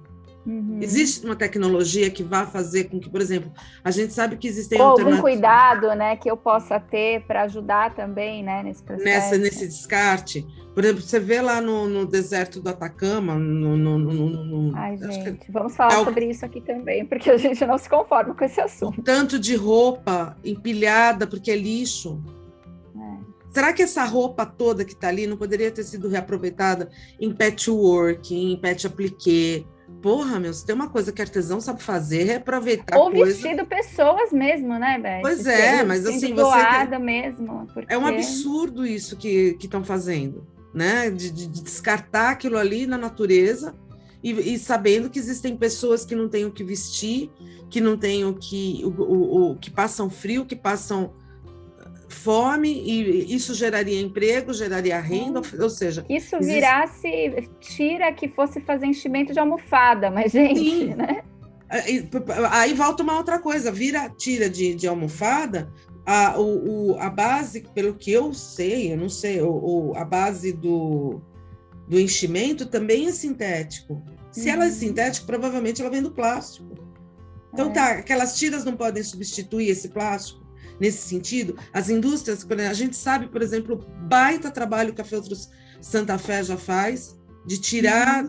Existe uma tecnologia que vá fazer com que, por exemplo, a gente sabe que existem alternativas... algum cuidado, né, que eu possa ter para ajudar também, né, nesse processo. Nesse descarte. Por exemplo, você vê lá no deserto do Atacama... Ai, gente, vamos falar sobre isso aqui também, porque a gente não se conforma com esse assunto. Um tanto de roupa empilhada, porque é lixo. Será que essa roupa toda que está ali não poderia ter sido reaproveitada em patchwork, em patch appliqué? Porra, meu, se tem uma coisa que artesão sabe fazer, é aproveitar ou vestido pessoas mesmo, né, Beth? Pois é, mas assim, doada mesmo. Porque... É um absurdo isso que estão fazendo, né? De descartar aquilo ali na natureza e sabendo que existem pessoas que não têm o que vestir, que não têm que passam frio, que passam fome, e isso geraria emprego, geraria renda, ou seja... Isso virasse tira que fosse fazer enchimento de almofada, mas, gente, sim, né? Aí volta uma outra coisa, tira de almofada, a base, pelo que eu não sei, a base do enchimento também é sintético. Se ela é sintética, provavelmente ela vem do plástico. Então, aquelas tiras não podem substituir esse plástico. Nesse sentido, as indústrias, a gente sabe, por exemplo, o baita trabalho que a Feltros Santa Fé já faz de tirar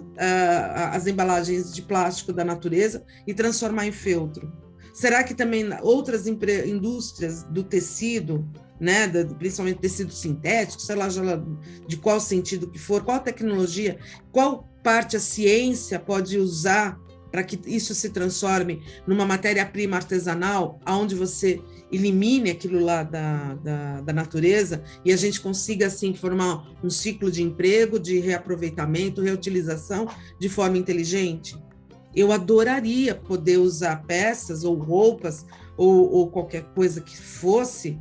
as embalagens de plástico da natureza e transformar em feltro. Será que também outras indústrias do tecido, né, principalmente tecido sintético, sei lá de qual sentido que for, qual tecnologia, qual parte a ciência pode usar para que isso se transforme numa matéria-prima artesanal, onde você elimine aquilo lá da natureza e a gente consiga, assim, formar um ciclo de emprego, de reaproveitamento, reutilização de forma inteligente? Eu adoraria poder usar peças ou roupas ou qualquer coisa que fosse,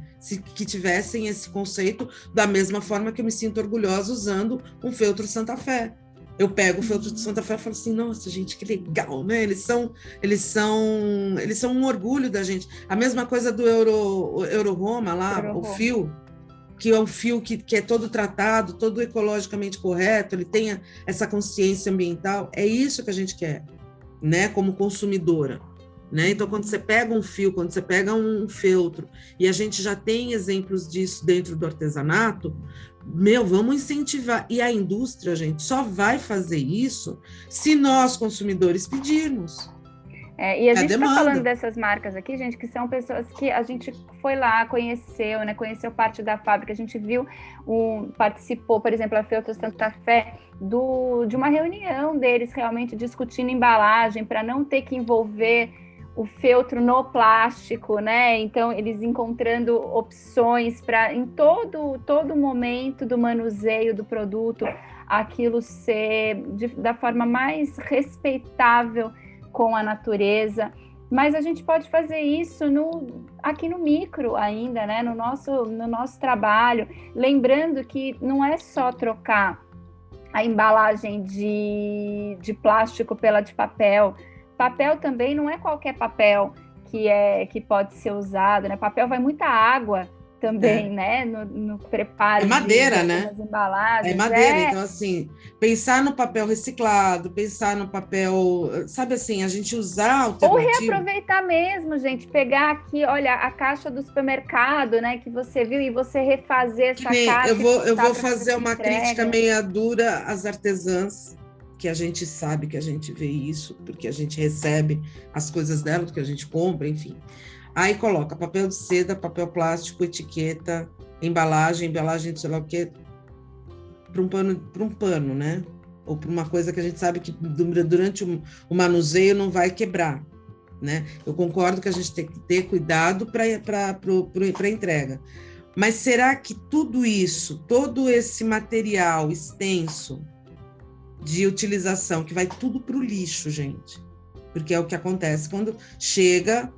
que tivessem esse conceito, da mesma forma que eu me sinto orgulhosa usando um feltro Santa Fé. Eu pego o feltro de Santa Fé e falo assim, nossa, gente, que legal, né? Eles são um orgulho da gente. A mesma coisa do Euro-Roma lá, o fio, que é um fio que é todo tratado, todo ecologicamente correto, ele tem essa consciência ambiental. É isso que a gente quer, né? Como consumidora. Né? Então, quando você pega um fio, quando você pega um feltro, e a gente já tem exemplos disso dentro do artesanato, vamos incentivar. E a indústria, gente, só vai fazer isso se nós, consumidores, pedirmos. E a gente está falando dessas marcas aqui, gente, que são pessoas que a gente foi lá, conheceu, né? Conheceu parte da fábrica, a gente viu, participou, por exemplo, a Feltro Santa Fé, de uma reunião deles realmente discutindo embalagem para não ter que envolver o feltro no plástico, né? Então, eles encontrando opções para, em todo momento do manuseio do produto, aquilo ser da forma mais respeitável com a natureza. Mas a gente pode fazer isso aqui no micro ainda, né? No nosso trabalho. Lembrando que não é só trocar a embalagem de plástico pela de papel. Papel também não é qualquer papel que pode ser usado, né? Papel vai muita água também, né? No preparo. É madeira, né? Embalagens. É madeira, então assim, pensar no papel reciclado, pensar no papel, sabe assim, a gente usar alternativo. Ou reaproveitar mesmo, gente, pegar aqui, olha, a caixa do supermercado, né, que você viu, e você refazer essa caixa. Eu vou fazer uma crítica meia dura às artesãs que a gente sabe que a gente vê isso, porque a gente recebe as coisas dela, porque a gente compra, enfim. Aí coloca papel de seda, papel plástico, etiqueta, embalagem de sei lá o quê, para um pano, né? Ou para uma coisa que a gente sabe que durante o manuseio não vai quebrar, né? Eu concordo que a gente tem que ter cuidado para a entrega. Mas será que tudo isso, todo esse material extenso de utilização, que vai tudo para o lixo, gente? Porque é o que acontece quando chega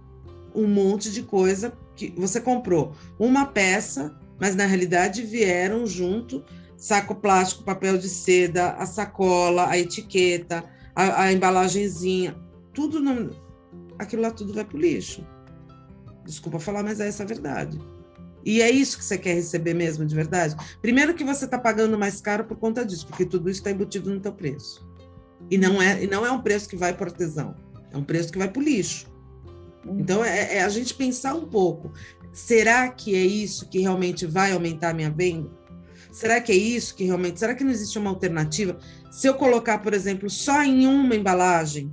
um monte de coisa que você comprou uma peça, mas na realidade vieram junto saco plástico, papel de seda, a sacola, a etiqueta, a embalagenzinha, tudo aquilo lá tudo vai para o lixo. Desculpa falar, mas é essa a verdade. E é isso que você quer receber mesmo, de verdade? Primeiro que você está pagando mais caro por conta disso, porque tudo isso está embutido no teu preço. E não é um preço que vai para o artesão, é um preço que vai para o lixo. Então, é a gente pensar um pouco, será que é isso que realmente vai aumentar a minha venda? Será que é isso que realmente... Será que não existe uma alternativa? Se eu colocar, por exemplo, só em uma embalagem,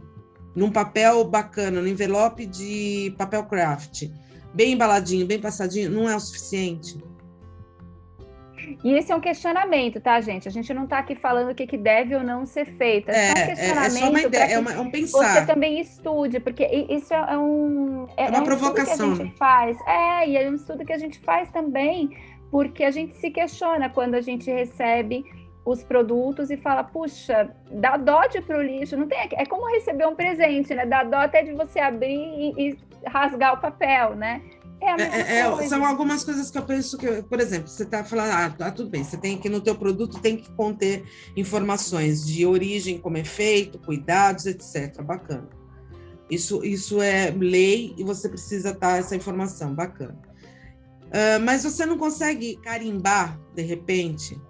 num papel bacana, no envelope de papel craft, bem embaladinho, bem passadinho, não é o suficiente? E esse é um questionamento, tá, gente? A gente não está aqui falando o que deve ou não ser feito. É só um questionamento. É só uma ideia, é um pensar. Você também estude, porque isso é uma provocação, estudo que a gente faz. E é um estudo que a gente faz também, porque a gente se questiona quando a gente recebe os produtos e fala, puxa, dá dó de ir pro lixo. Não tem, é como receber um presente, né? Dá dó até de você abrir e rasgar o papel, né? São algumas coisas que eu penso que, por exemplo, você está falando, tudo bem, você tem que, no teu produto, tem que conter informações de origem, como é feito, cuidados, etc. Bacana. Isso é lei e você precisa dar essa informação, bacana. Mas você não consegue carimbar, de repente,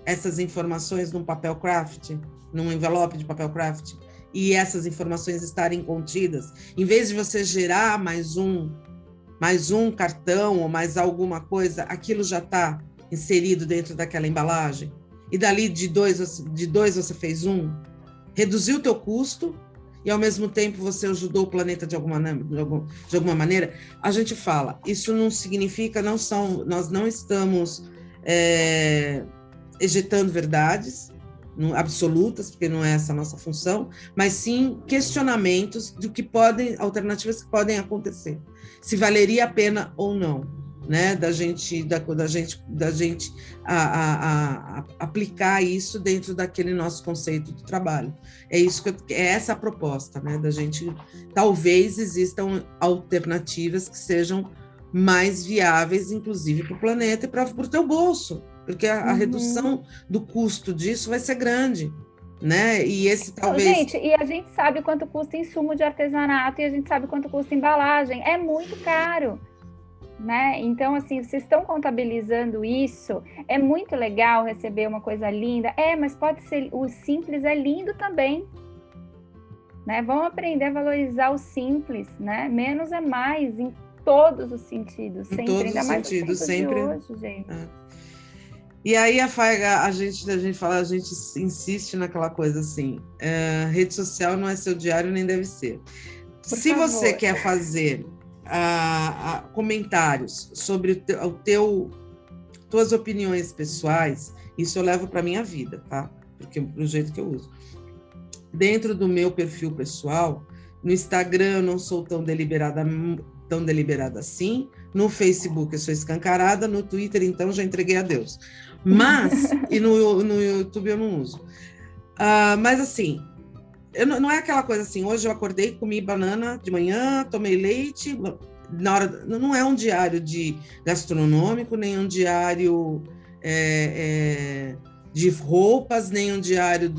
essas informações num papel craft, num envelope de papel craft, e essas informações estarem contidas, em vez de você gerar mais um cartão ou mais alguma coisa, aquilo já está inserido dentro daquela embalagem, e dali de dois você fez um, reduziu o teu custo, e ao mesmo tempo você ajudou o planeta de alguma maneira. A gente fala, isso não significa, nós não estamos ejetando verdades absolutas, porque não é essa a nossa função, mas sim questionamentos do que alternativas que podem acontecer. Se valeria a pena ou não, né, da gente aplicar isso dentro daquele nosso conceito de trabalho. É essa a proposta, né, da gente, talvez existam alternativas que sejam mais viáveis, inclusive para o planeta e para o teu bolso, porque a redução do custo disso vai ser grande, né? E esse talvez... Gente, e a gente sabe quanto custa insumo de artesanato e a gente sabe quanto custa embalagem. É muito caro, né? Então, assim, vocês estão contabilizando isso. É muito legal receber uma coisa linda. Mas pode ser... O simples é lindo também, né? Vamos aprender a valorizar o simples, né? Menos é mais, em todos os sentidos. Em todos os sentidos, sempre. De hoje, gente. E aí a gente insiste naquela coisa assim, rede social não é seu diário, nem deve ser. Se você quer fazer comentários sobre tuas opiniões pessoais, isso eu levo para minha vida, tá? Porque do jeito que eu uso. Dentro do meu perfil pessoal, no Instagram eu não sou tão deliberada assim, no Facebook eu sou escancarada, no Twitter então já entreguei a Deus. Mas, e no YouTube eu não uso. Mas assim, não é aquela coisa assim, hoje eu acordei, comi banana de manhã, tomei leite, não é um diário de gastronômico, nem um diário de roupas, nem um diário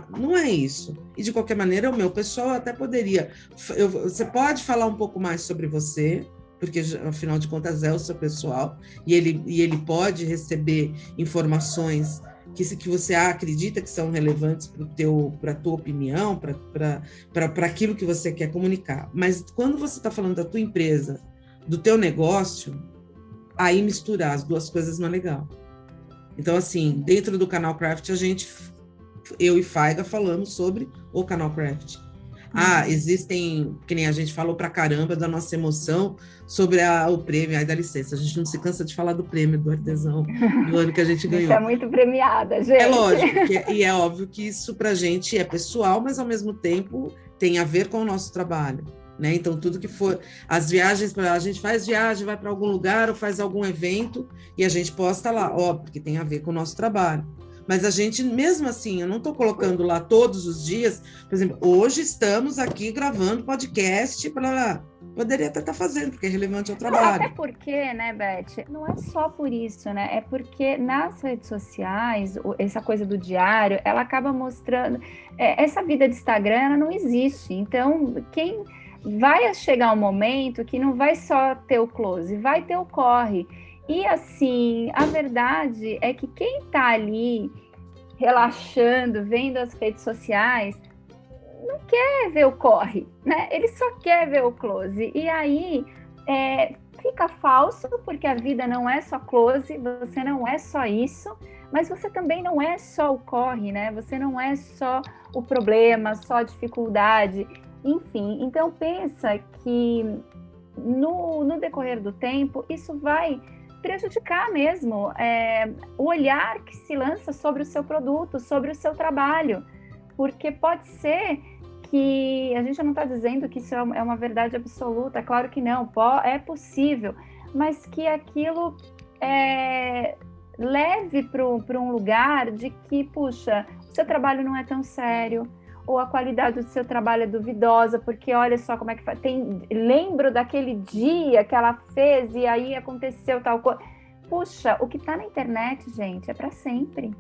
não é isso. E de qualquer maneira, o meu pessoal até poderia. Você pode falar um pouco mais sobre você, porque afinal de contas é o seu pessoal, e ele pode receber informações que você acredita que são relevantes para a tua opinião, para aquilo que você quer comunicar. Mas quando você está falando da tua empresa, do teu negócio, aí misturar as duas coisas não é legal. Então, assim, dentro do Canal Craft, a gente eu e Faiga falamos sobre o Canal Craft. Existem, que nem a gente falou pra caramba da nossa emoção sobre o prêmio. Ai, dá licença, a gente não se cansa de falar do prêmio do artesão do ano que a gente ganhou. Você é muito premiada, gente. É lógico, e é óbvio que isso pra gente é pessoal, mas ao mesmo tempo tem a ver com o nosso trabalho, né? Então, tudo que for... As viagens, a gente faz viagem, vai para algum lugar ou faz algum evento e a gente posta lá, óbvio, porque tem a ver com o nosso trabalho. Mas a gente, mesmo assim, eu não estou colocando lá todos os dias, por exemplo, hoje estamos aqui gravando podcast, poderia até estar fazendo, porque é relevante ao trabalho. Até porque, né, Beth, não é só por isso, né? É porque nas redes sociais, essa coisa do diário, ela acaba mostrando... essa vida de Instagram, ela não existe. Então, quem vai chegar um momento que não vai só ter o close, vai ter o corre. E assim, a verdade é que quem está ali relaxando, vendo as redes sociais, não quer ver o corre, né? Ele só quer ver o close. E aí fica falso, porque a vida não é só close, você não é só isso, mas você também não é só o corre, né? Você não é só o problema, só a dificuldade, enfim. Então pensa que no decorrer do tempo, isso vai prejudicar mesmo o olhar que se lança sobre o seu produto, sobre o seu trabalho, porque pode ser que a gente não está dizendo que isso é uma verdade absoluta, é claro que não, é possível, mas que aquilo leve para um lugar de que, puxa, o seu trabalho não é tão sério, ou a qualidade do seu trabalho é duvidosa, porque olha só como é que faz. Lembro daquele dia que ela fez e aí aconteceu tal coisa. Puxa, o que está na internet, gente, é para sempre.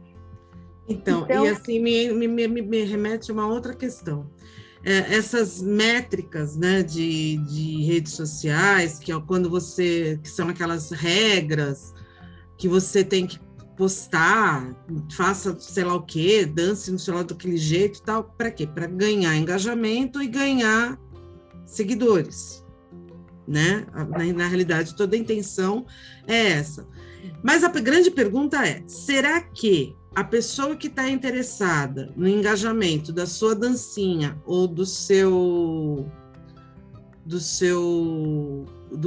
Então, e assim me remete a uma outra questão. Essas métricas, né, de redes sociais, que são aquelas regras que você tem que postar, faça sei lá o quê, dance no sei lá daquele jeito e tal, para quê? Para ganhar engajamento e ganhar seguidores, né? Na realidade, toda a intenção é essa. Mas a grande pergunta é, será que a pessoa que está interessada no engajamento da sua dancinha ou do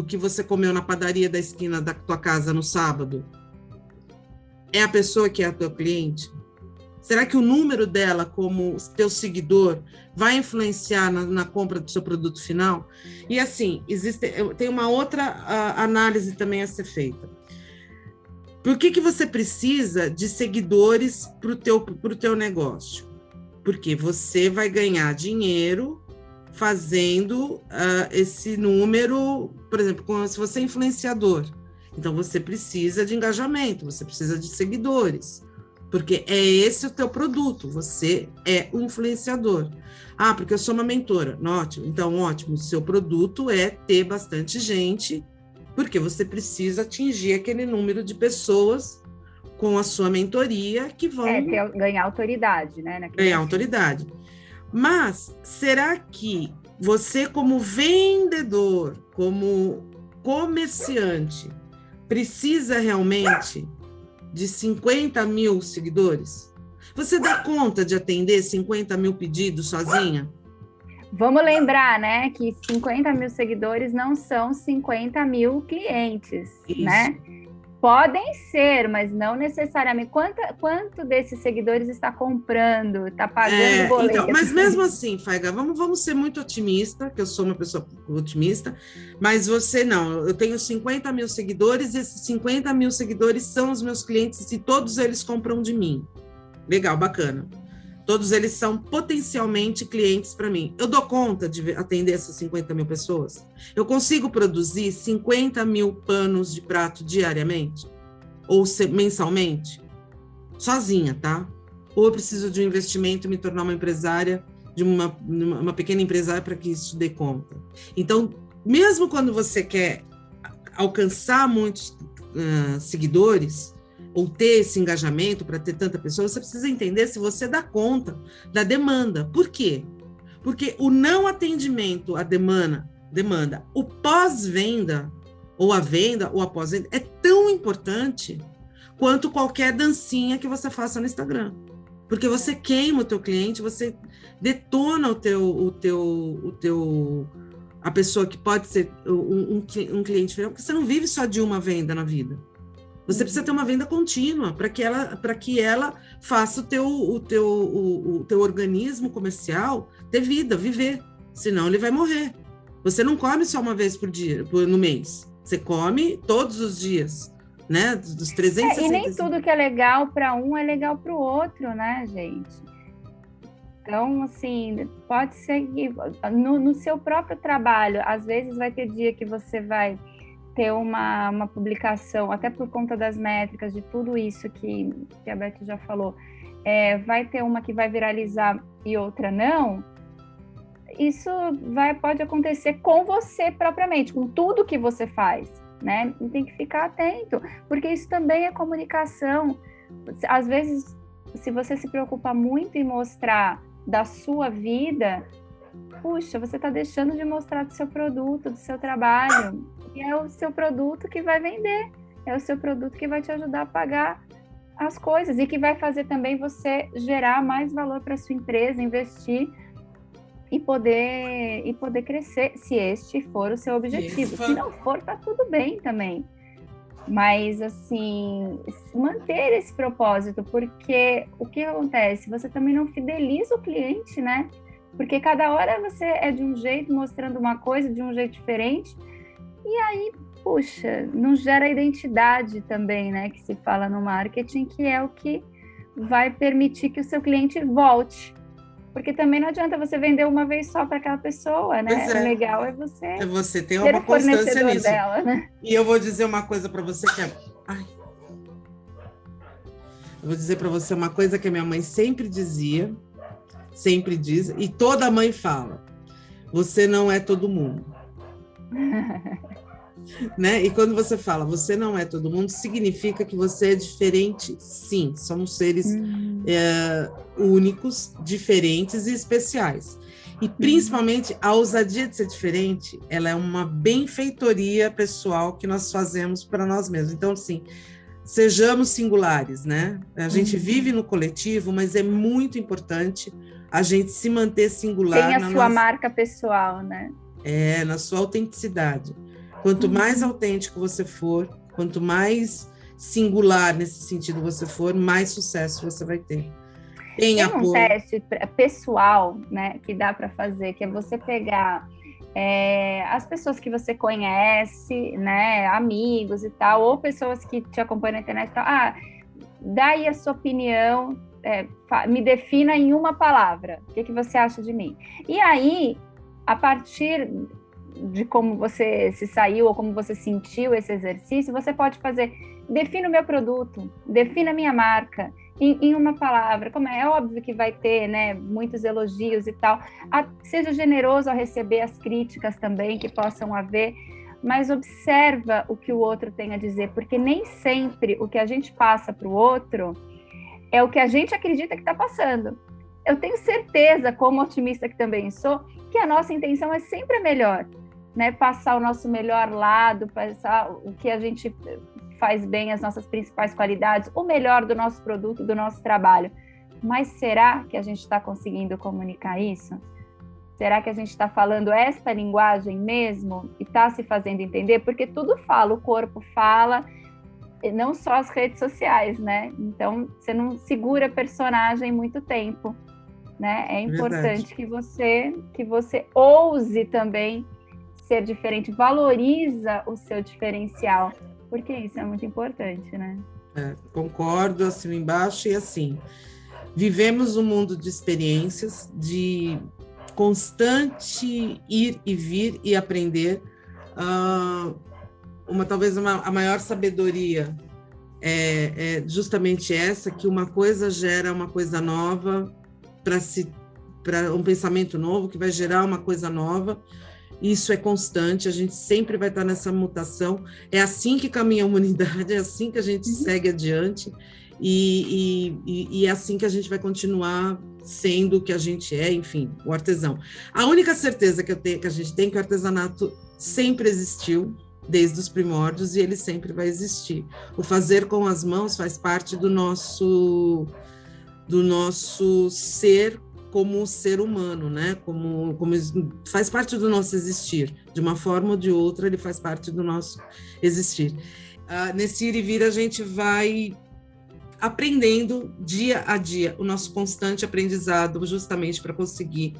que você comeu na padaria da esquina da tua casa no sábado, é a pessoa que é a tua cliente? Será que o número dela como teu seguidor vai influenciar na compra do seu produto final? E assim, tem uma outra análise também a ser feita. Por que você precisa de seguidores para o teu negócio? Porque você vai ganhar dinheiro fazendo esse número, por exemplo, se você é influenciador. Então, você precisa de engajamento, você precisa de seguidores, porque é esse o teu produto, você é um influenciador. Porque eu sou uma mentora. Ótimo, então ótimo, o seu produto é ter bastante gente, porque você precisa atingir aquele número de pessoas com a sua mentoria que vão... ganhar autoridade, né? Ganhar autoridade. Mas, será que você, como vendedor, como comerciante, precisa realmente de 50 mil seguidores? Você dá conta de atender 50 mil pedidos sozinha? Vamos lembrar, né, que 50 mil seguidores não são 50 mil clientes, Isso. Né? Podem ser, mas não necessariamente. Quanto desses seguidores está comprando, está pagando boleto? Então, mas mesmo assim, Faiga, vamos ser muito otimista, que eu sou uma pessoa otimista, mas você não. Eu tenho 50 mil seguidores e esses 50 mil seguidores são os meus clientes e todos eles compram de mim. Legal, bacana. Todos eles são potencialmente clientes para mim. Eu dou conta de atender essas 50 mil pessoas? Eu consigo produzir 50 mil panos de prato diariamente? Ou mensalmente? Sozinha, tá? Ou eu preciso de um investimento e me tornar uma empresária, de uma pequena empresária para que isso dê conta? Então, mesmo quando você quer alcançar muitos seguidores, ou ter esse engajamento para ter tanta pessoa, você precisa entender se você dá conta da demanda. Por quê? Porque o não atendimento à demanda, o pós-venda, ou a venda, ou a pós-venda, é tão importante quanto qualquer dancinha que você faça no Instagram. porque você queima o teu cliente, você detona a pessoa que pode ser um cliente fiel, porque você não vive só de uma venda na vida. Você precisa ter uma venda contínua para que ela faça o teu organismo comercial ter vida, viver. Senão ele vai morrer. Você não come só uma vez por dia, no mês. Você come todos os dias, né? Dos 365. E nem tudo que é legal para um é legal para o outro, né, gente? Então, assim, pode ser que no seu próprio trabalho, às vezes vai ter dia que você vai ter uma publicação, até por conta das métricas, de tudo isso que a Beth já falou, vai ter uma que vai viralizar e outra não. Isso pode acontecer com você propriamente, com tudo que você faz, né? E tem que ficar atento, porque isso também é comunicação. Às vezes, se você se preocupa muito em mostrar da sua vida, puxa, você está deixando de mostrar do seu produto, do seu trabalho. E é o seu produto que vai vender, é o seu produto que vai te ajudar a pagar as coisas e que vai fazer também você gerar mais valor para sua empresa, investir e poder crescer, se este for o seu objetivo. Se não for, tá tudo bem também. Mas, assim, manter esse propósito, porque o que acontece? Você também não fideliza o cliente, né? Porque cada hora você é de um jeito, mostrando uma coisa de um jeito diferente, e aí, puxa, não gera identidade também, né? Que se fala no marketing, que é o que vai permitir que o seu cliente volte. Porque também não adianta você vender uma vez só para aquela pessoa, né? O legal é você ter uma constância nisso. Dela, né? E eu vou dizer uma coisa para você que eu vou dizer para você uma coisa que a minha mãe sempre dizia, sempre diz, e toda mãe fala: você não é todo mundo. Né? E quando você fala você não é todo mundo, significa que você é diferente, sim. Somos seres únicos, diferentes e especiais. E principalmente a ousadia de ser diferente, ela é uma benfeitoria pessoal que nós fazemos para nós mesmos. Então, assim, sejamos singulares, né? A gente vive no coletivo, mas é muito importante a gente se manter singular. Tem a sua marca pessoal, né? Na sua autenticidade. Quanto mais autêntico você for, quanto mais singular nesse sentido você for, mais sucesso você vai ter. Tem um teste pessoal, né, que dá para fazer, que é você pegar as pessoas que você conhece, né, amigos e tal, ou pessoas que te acompanham na internet e tal. Dá aí a sua opinião, me defina em uma palavra. O que você acha de mim? E aí, a partir de como você se saiu ou como você sentiu esse exercício, você pode fazer: defina o meu produto, defina a minha marca, em uma palavra. Como é óbvio que vai ter, né, muitos elogios e tal. Seja generoso ao receber as críticas também que possam haver, mas observa o que o outro tem a dizer, porque nem sempre o que a gente passa para o outro é o que a gente acredita que está passando. Eu tenho certeza, como otimista que também sou, que a nossa intenção é sempre a melhor, né? Passar o nosso melhor lado, passar o que a gente faz bem, as nossas principais qualidades, o melhor do nosso produto, do nosso trabalho. Mas será que a gente está conseguindo comunicar isso? Será que a gente está falando esta linguagem mesmo e está se fazendo entender? Porque tudo fala, o corpo fala, não só as redes sociais, né? Então, você não segura personagem muito tempo, né? É importante que você ouse também ser diferente, valoriza o seu diferencial, porque isso é muito importante, né? Concordo, assim embaixo, e assim, vivemos um mundo de experiências, de constante ir e vir e aprender. Talvez a maior sabedoria é justamente essa, que uma coisa gera uma coisa nova, para um pensamento novo, que vai gerar uma coisa nova. Isso é constante, a gente sempre vai estar nessa mutação. É assim que caminha a humanidade, é assim que a gente segue adiante, e é assim que a gente vai continuar sendo o que a gente é, enfim, o artesão. A única certeza que a gente tem é que o artesanato sempre existiu, desde os primórdios, e ele sempre vai existir. O fazer com as mãos faz parte do nosso do nosso ser como ser humano, né? Como faz parte do nosso existir, de uma forma ou de outra, ele faz parte do nosso existir. Nesse ir e vir, a gente vai aprendendo dia a dia, o nosso constante aprendizado, justamente para conseguir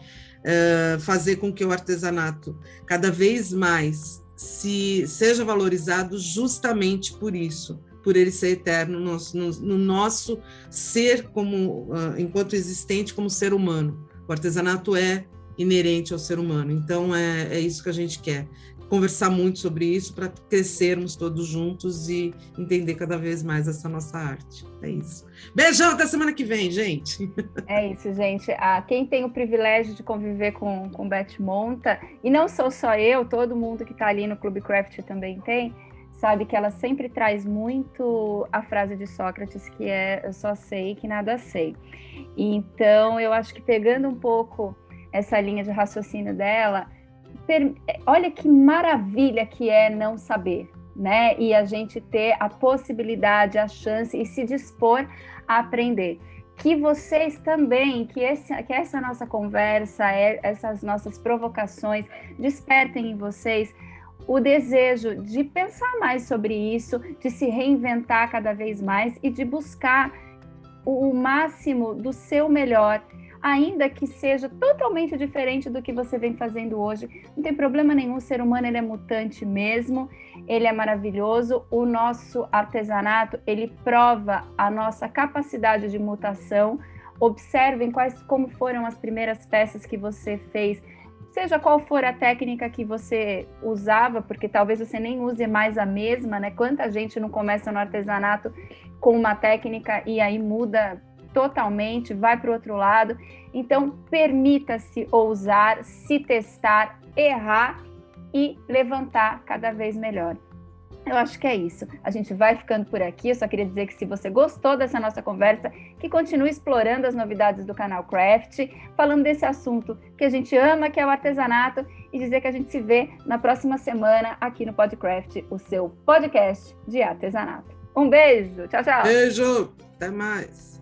fazer com que o artesanato cada vez mais seja valorizado, justamente por isso, por ele ser eterno no nosso ser como enquanto existente como ser humano. O artesanato é inerente ao ser humano, então é isso que a gente quer. Conversar muito sobre isso para crescermos todos juntos e entender cada vez mais essa nossa arte. É isso. Beijão, até semana que vem, gente. É isso, gente. Quem tem o privilégio de conviver com Beth Monta, e não sou só eu, todo mundo que está ali no Clube Craft também tem, sabe que ela sempre traz muito a frase de Sócrates, que é: eu só sei que nada sei. Então, eu acho que pegando um pouco essa linha de raciocínio dela, olha que maravilha que é não saber, né? E a gente ter a possibilidade, a chance e se dispor a aprender. Que vocês também, que essa nossa conversa, essas nossas provocações despertem em vocês o desejo de pensar mais sobre isso, de se reinventar cada vez mais e de buscar o máximo do seu melhor, ainda que seja totalmente diferente do que você vem fazendo hoje. Não tem problema nenhum, o ser humano ele é mutante mesmo, ele é maravilhoso. O nosso artesanato, ele prova a nossa capacidade de mutação. Observem como foram as primeiras peças que você fez, seja qual for a técnica que você usava, porque talvez você nem use mais a mesma, né? Quanta gente não começa no artesanato com uma técnica e aí muda totalmente, vai para o outro lado. Então, permita-se ousar, se testar, errar e levantar cada vez melhor. Eu acho que é isso. A gente vai ficando por aqui. Eu só queria dizer que se você gostou dessa nossa conversa, que continue explorando as novidades do canal Craft, falando desse assunto que a gente ama, que é o artesanato, e dizer que a gente se vê na próxima semana aqui no PodCraft, o seu podcast de artesanato. Um beijo, tchau, tchau. Beijo, até mais.